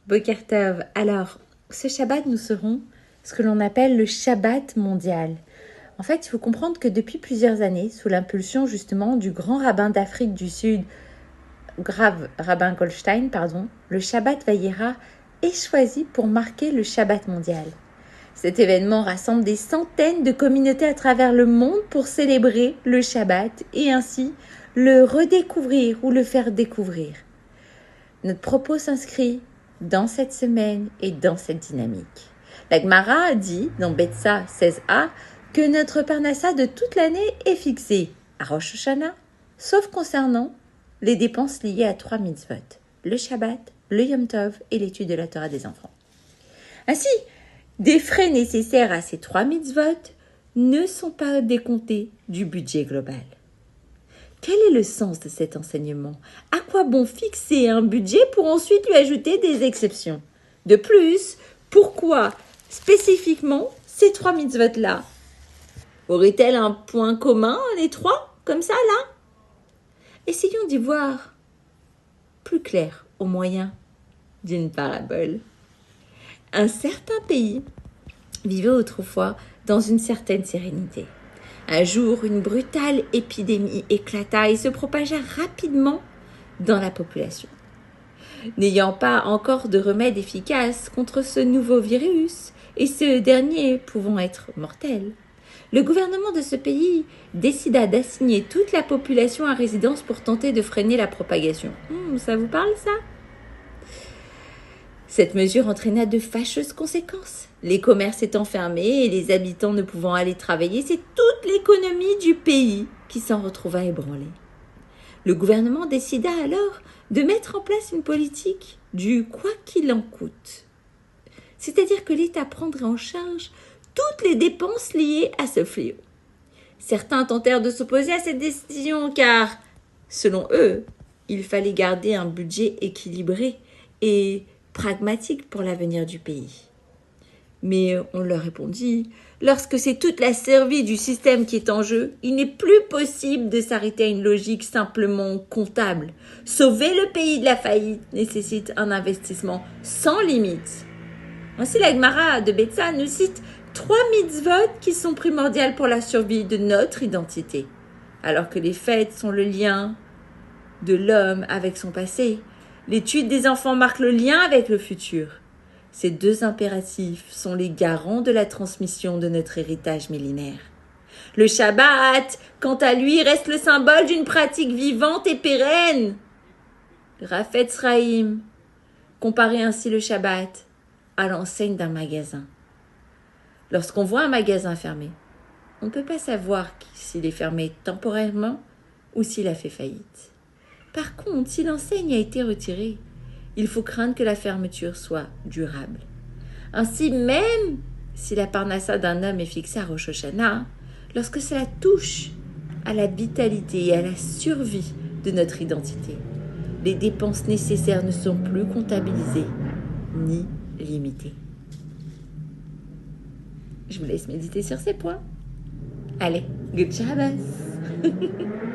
Boker Tov. Alors, ce Shabbat, nous serons ce que l'on appelle le Shabbat mondial. En fait, il faut comprendre que depuis plusieurs années, sous l'impulsion justement du grand rabbin d'Afrique du Sud, Rabbin Goldstein, le Shabbat Vayera est choisi pour marquer le Shabbat mondial. Cet événement rassemble des centaines de communautés à travers le monde pour célébrer le Shabbat et ainsi le redécouvrir ou le faire découvrir. Notre propos s'inscrit dans cette semaine et dans cette dynamique. La Gemara dit dans Betsa 16a que notre parnassa de toute l'année est fixé à Rosh Hashanah, sauf concernant les dépenses liées à 3 mitzvot, le Shabbat, le Yom Tov et l'étude de la Torah des enfants. Ainsi, des frais nécessaires à ces 3 mitzvot ne sont pas décomptés du budget global. Quel est le sens de cet enseignement? À quoi bon fixer un budget pour ensuite lui ajouter des exceptions? De plus, pourquoi spécifiquement ces 3 mitzvot-là? Aurait-elle un point commun, les 3, comme ça, là? Essayons d'y voir plus clair au moyen d'une parabole. Un certain pays vivait autrefois dans une certaine sérénité. Un jour, une brutale épidémie éclata et se propagea rapidement dans la population. N'ayant pas encore de remède efficace contre ce nouveau virus, et ce dernier pouvant être mortel, le gouvernement de ce pays décida d'assigner toute la population à résidence pour tenter de freiner la propagation. Ça vous parle, ça? Cette mesure entraîna de fâcheuses conséquences. Les commerces étant fermés et les habitants ne pouvant aller travailler, c'est toute l'économie du pays qui s'en retrouva ébranlée. Le gouvernement décida alors de mettre en place une politique du « quoi qu'il en coûte ». C'est-à-dire que l'État prendrait en charge toutes les dépenses liées à ce fléau. Certains tentèrent de s'opposer à cette décision car, selon eux, il fallait garder un budget équilibré et pragmatique pour l'avenir du pays. Mais on leur répondit, lorsque c'est toute la survie du système qui est en jeu, il n'est plus possible de s'arrêter à une logique simplement comptable. Sauver le pays de la faillite nécessite un investissement sans limite. Ainsi, la Gemara de Betsa nous cite 3 mitzvot qui sont primordiales pour la survie de notre identité. Alors que les fêtes sont le lien de l'homme avec son passé, l'étude des enfants marque le lien avec le futur. Ces 2 impératifs sont les garants de la transmission de notre héritage millénaire. Le Shabbat, quant à lui, reste le symbole d'une pratique vivante et pérenne. Rafetz Chaim comparait ainsi le Shabbat à l'enseigne d'un magasin. Lorsqu'on voit un magasin fermé, on ne peut pas savoir s'il est fermé temporairement ou s'il a fait faillite. Par contre, si l'enseigne a été retirée, il faut craindre que la fermeture soit durable. Ainsi, même si la parnassa d'un homme est fixée à Rosh Hashanah, lorsque cela touche à la vitalité et à la survie de notre identité, les dépenses nécessaires ne sont plus comptabilisées ni limitées. Je vous laisse méditer sur ces points. Allez, good Shabbos!